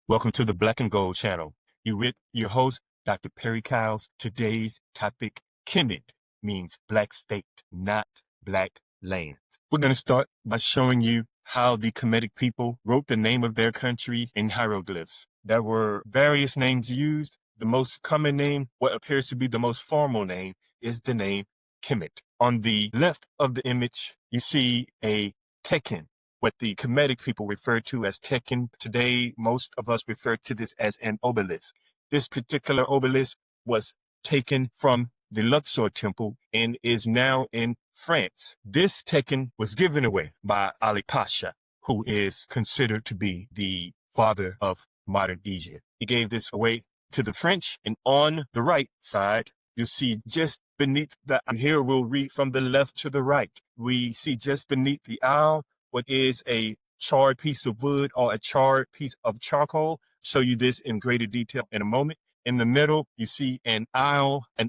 Welcome to the Black and Gold channel. You with your host, Dr. PerryKyles. Today's topic, Kemet, means black state, not black lands. We're going to start by showing you how the Kemetic people wrote the name of their country in hieroglyphs. There were various names used. The most common name, what appears to be the most formal name, is the name Kemet. On the left of the image, you see a Tekken, what the Kemetic people refer to as Tekken. Today, most of us refer to this as an obelisk. This particular obelisk was taken from the Luxor temple and is now in France. This Tekken was given away by Ali Pasha, who is considered to be the father of modern Egypt. He gave this away to the French, and on the right side, you see just beneath and here we'll read from the left to the right. We see just beneath the owl what is a charred piece of wood or a charred piece of charcoal. Show you this in greater detail in a moment. In the middle, you see an owl. At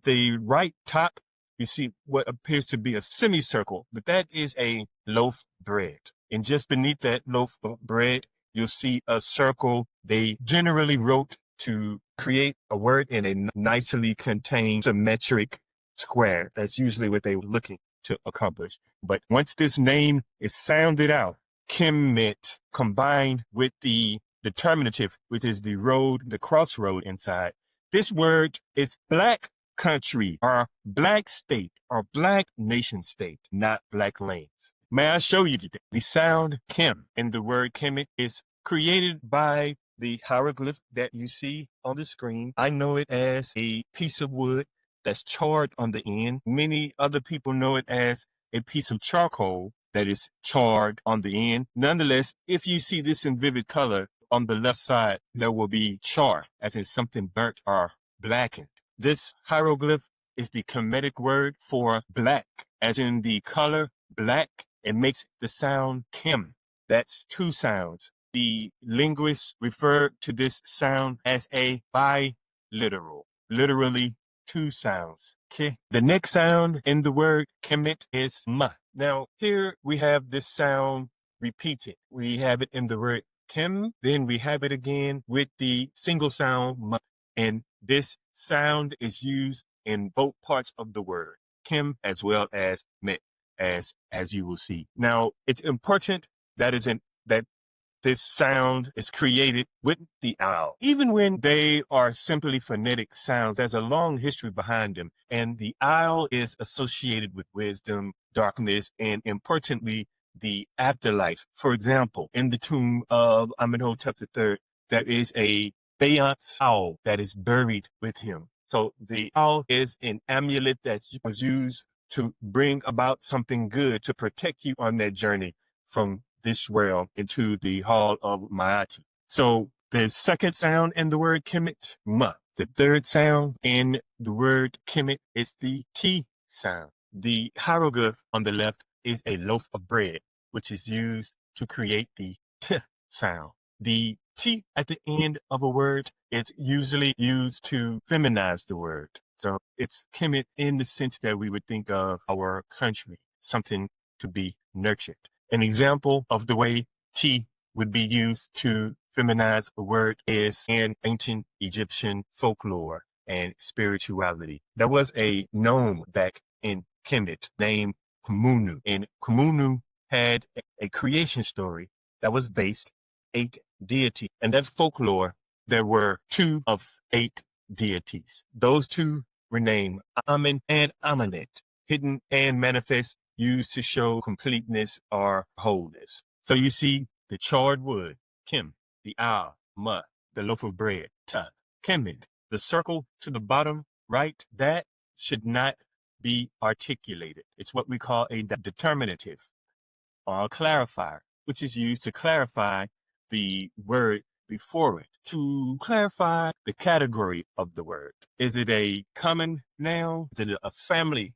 the right top, you see what appears to be a semicircle, but that is a loaf of bread. And just beneath that loaf of bread, you'll see a circle. They generally wrote to create a word in a nicely contained symmetric square. That's usually what they were looking to accomplish. But once this name is sounded out, Kemet, combined with the determinative, which is the road, the crossroad inside, this word is black country or black state or black nation state, not black lands. May I show you today? The sound Kem in the word Kemet is created by the hieroglyph that you see on the screen. I know it as a piece of wood that's charred on the end. Many other people know it as a piece of charcoal that is charred on the end. Nonetheless, if you see this in vivid color, on the left side, there will be char, as in something burnt or blackened. This hieroglyph is the Kemetic word for black, as in the color black. It makes the sound Kem. That's two sounds. The linguists refer to this sound as a biliteral, literally two sounds. Okay. The next sound in the word Kemet is ma. Now here we have this sound repeated. We have it in the word Kem, then we have it again with the single sound ma. And this sound is used in both parts of the word, Kem as well as met, as you will see. Now it's important that this sound is created with the owl. Even when they are simply phonetic sounds, there's a long history behind them. And the owl is associated with wisdom, darkness, and importantly, the afterlife. For example, in the tomb of Amenhotep III, there is a Faience owl that is buried with him. So the owl is an amulet that was used to bring about something good to protect you on that journey from this realm into the hall of Maati. So the second sound in the word Kemet, ma. The third sound in the word Kemet is the T sound. The hieroglyph on the left is a loaf of bread, which is used to create the T sound. The T at the end of a word is usually used to feminize the word. So it's Kemet in the sense that we would think of our country, something to be nurtured. An example of the way T would be used to feminize a word is in ancient Egyptian folklore and spirituality. There was a gnome back in Kemet named Khmunu, and Khmunu had a creation story that was based 8 deities. And that folklore, there were 2 of 8 deities. Those 2 were named Amen and Amenet, hidden and manifest, used to show completeness or wholeness. So you see the charred wood, Kem, the owl, ma, the loaf of bread, ta, Kemet. The circle to the bottom right, that should not be articulated. It's what we call a determinative or a clarifier, which is used to clarify the word before it, to clarify the category of the word. Is it a common noun? Is it a family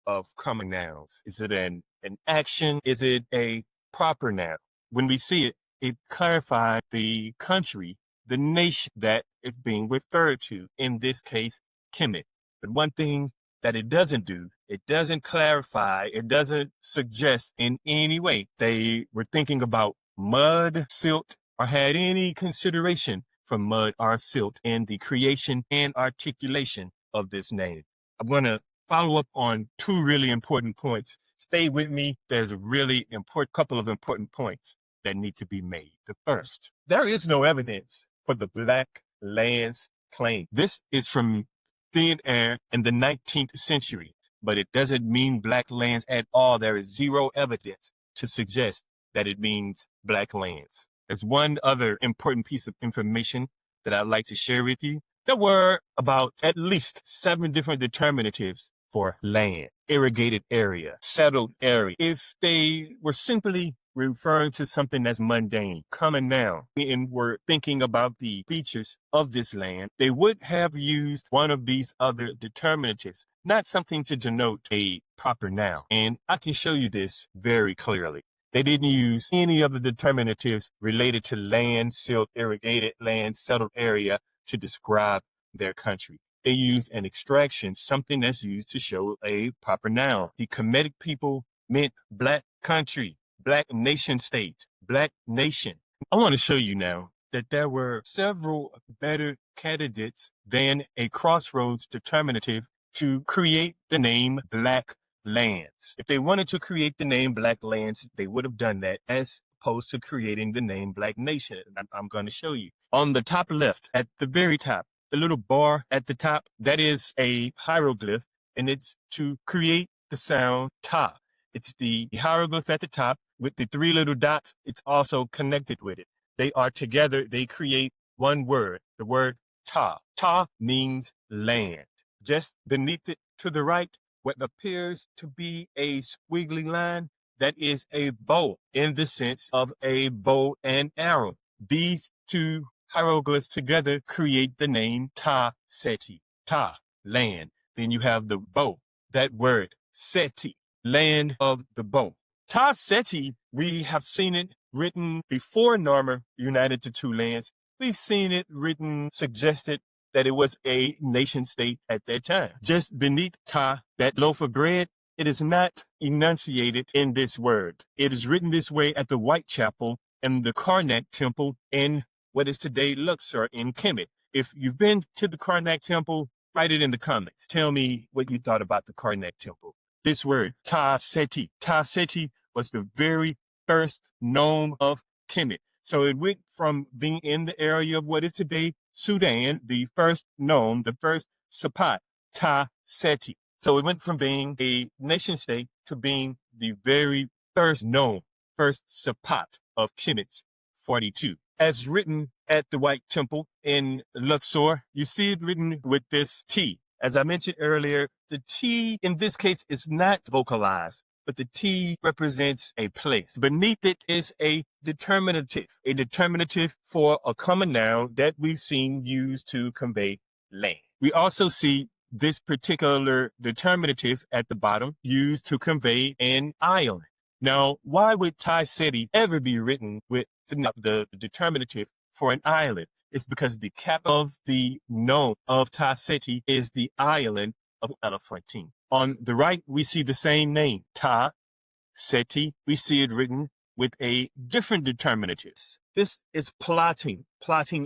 of common nouns? Is it an action? Is it a proper noun? When we see it, it clarifies the country, the nation that it's being referred to, in this case, Kemet. But one thing that it doesn't do, it doesn't clarify, it doesn't suggest in any way they were thinking about mud, silt, or had any consideration for mud or silt in the creation and articulation of this name. I'm going to follow up on two really important points. Stay with me. There's a really important couple of important points that need to be made. The first, there is no evidence for the Black lands claim. This is from thin air in the 19th century, but it doesn't mean Black lands at all. There is zero evidence to suggest that it means Black lands. There's one other important piece of information that I'd like to share with you. There were about at least 7 different determinatives for land, irrigated area, settled area. If they were simply referring to something that's mundane, common noun, and were thinking about the features of this land, they would have used one of these other determinatives, not something to denote a proper noun. And I can show you this very clearly. They didn't use any of the determinatives related to land, silt, irrigated land, settled area to describe their country. They used an extraction, something that's used to show a proper noun. The Kemetic people meant Black country, Black nation state, Black nation. I want to show you now that there were several better candidates than a crossroads determinative to create the name Black lands. If they wanted to create the name Black lands, they would have done that as opposed to creating the name Black nation. I'm going to show you. On the top left, at the very top, the little bar at the top, that is a hieroglyph, and it's to create the sound ta. It's the hieroglyph at the top with the 3 little dots. It's also connected with it. They are together. They create one word, the word ta. Ta means land. Just beneath it to the right, what appears to be a squiggly line, that is a bow in the sense of a bow and arrow. These 2 hieroglyphs together create the name Ta Seti, Ta, land. Then you have the bow, that word, Seti, land of the bow. Ta Seti, we have seen it written before Narmer united the 2 lands. We've seen it written, suggested that it was a nation state at that time. Just beneath Ta, that loaf of bread, it is not enunciated in this word. It is written this way at the Whitechapel and the Karnak Temple in what is today Luxor in Kemet. If you've been to the Karnak Temple, write it in the comments. Tell me what you thought about the Karnak Temple. This word, Ta Seti. Ta Seti was the very first nome of Kemet. So it went from being in the area of what is today Sudan, the first nome, the first Sapat, Ta Seti. So it went from being a nation state to being the very first nome, first Sapat of Kemet 42. As written at the White Temple in Luxor, you see it written with this T. As I mentioned earlier, the T in this case is not vocalized, but the T represents a place. Beneath it is a determinative for a common noun that we've seen used to convey land. We also see this particular determinative at the bottom used to convey an island. Now, why would Tai Seti ever be written with the determinative for an island? It's because the capital of the nome of Tai Seti is the island of Elephantine. On the right, we see the same name, Ta Seti. We see it written with a different determinative. This is plotting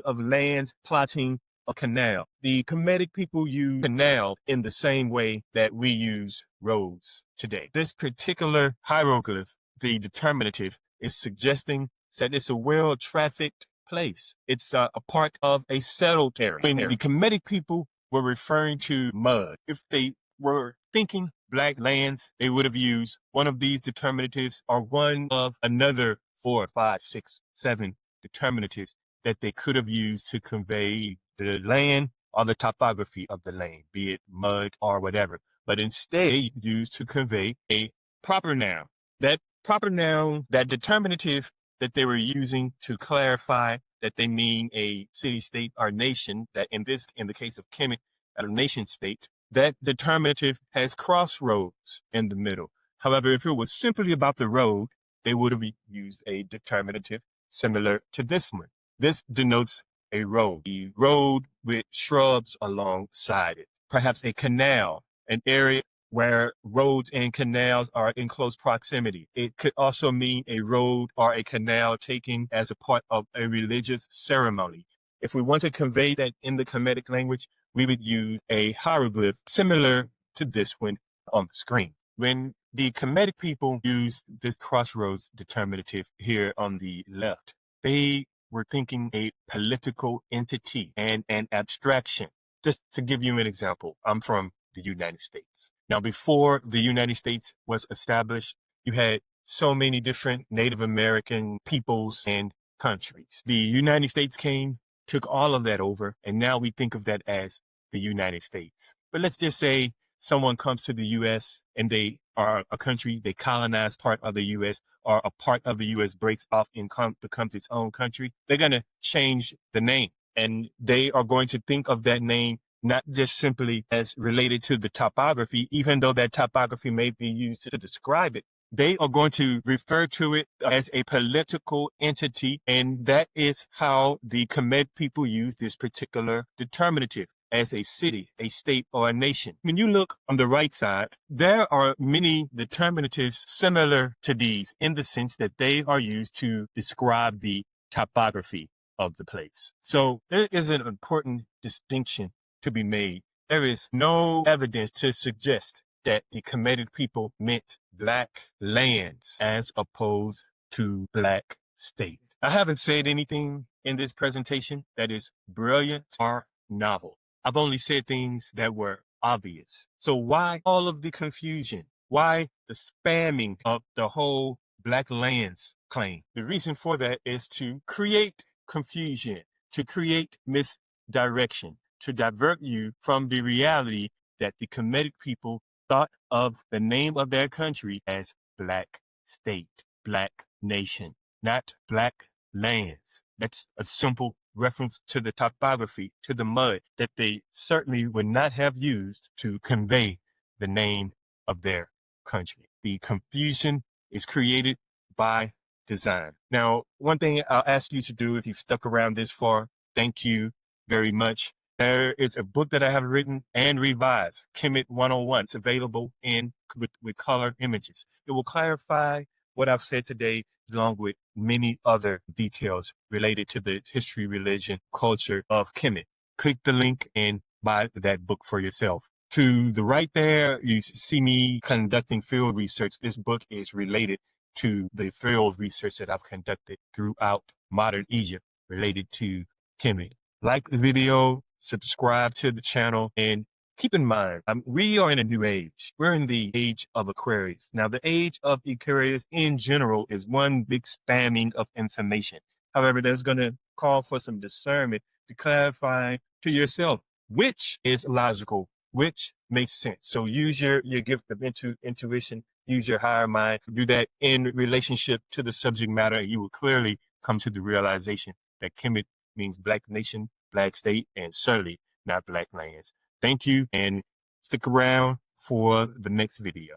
of lands, plotting a canal. The Kemetic people use canal in the same way that we use roads today. This particular hieroglyph, the determinative, is suggesting that it's a well-trafficked place. It's a part of a settled area. When the Kemetic people were referring to mud, if they were thinking Black lands, they would have used one of these determinatives or one of another 4, 5, 6, 7 determinatives that they could have used to convey the land or the topography of the land, be it mud or whatever. But instead, they used to convey a proper noun. That proper noun, that determinative that they were using to clarify that they mean a city, state, or nation, that in the case of Kemet, a nation state, that determinative has crossroads in the middle. However, if it was simply about the road, they would have used a determinative similar to this one. This denotes a road with shrubs alongside it. Perhaps a canal, an area where roads and canals are in close proximity. It could also mean a road or a canal taken as a part of a religious ceremony. If we want to convey that in the Kemetic language, we would use a hieroglyph similar to this one on the screen. When the Kemetic people used this crossroads determinative here on the left, they were thinking a political entity and an abstraction. Just to give you an example, I'm from the United States. Now, before the United States was established, you had so many different Native American peoples and countries. The United States came, took all of that over, and now we think of that as the United States. But let's just say someone comes to the U.S. and they are a country, they colonize part of the U.S., or a part of the U.S. breaks off and becomes its own country. They're going to change the name, and they are going to think of that name not just simply as related to the topography, even though that topography may be used to describe it. They are going to refer to it as a political entity, and that is how the Kemet people use this particular determinative as a city, a state, or a nation. When you look on the right side, there are many determinatives similar to these in the sense that they are used to describe the topography of the place. So there is an important distinction to be made. There is no evidence to suggest that the Kemetic people meant black lands as opposed to black state. I haven't said anything in this presentation that is brilliant or novel. I've only said things that were obvious. So why all of the confusion? Why the spamming of the whole black lands claim? The reason for that is to create confusion, to create misdirection, to divert you from the reality that the Kemetic people thought of the name of their country as black state, black nation, not black lands. That's a simple reference to the topography, to the mud that they certainly would not have used to convey the name of their country. The confusion is created by design. Now, one thing I'll ask you to do if you've stuck around this far, thank you very much. There is a book that I have written and revised, Kemet 101. It's available with color images. It will clarify what I've said today, along with many other details related to the history, religion, culture of Kemet. Click the link and buy that book for yourself. To the right there, you see me conducting field research. This book is related to the field research that I've conducted throughout modern Egypt related to Kemet. Like the video, subscribe to the channel, and keep in mind, we are in a new age. We're in the age of Aquarius. Now, the age of Aquarius in general is one big spamming of information. However, there's going to call for some discernment to clarify to yourself which is logical, which makes sense. So use your gift of intuition, use your higher mind, do that in relationship to the subject matter, and you will clearly come to the realization that Kemet means black nation, black state, and certainly not black lands. Thank you, and stick around for the next video.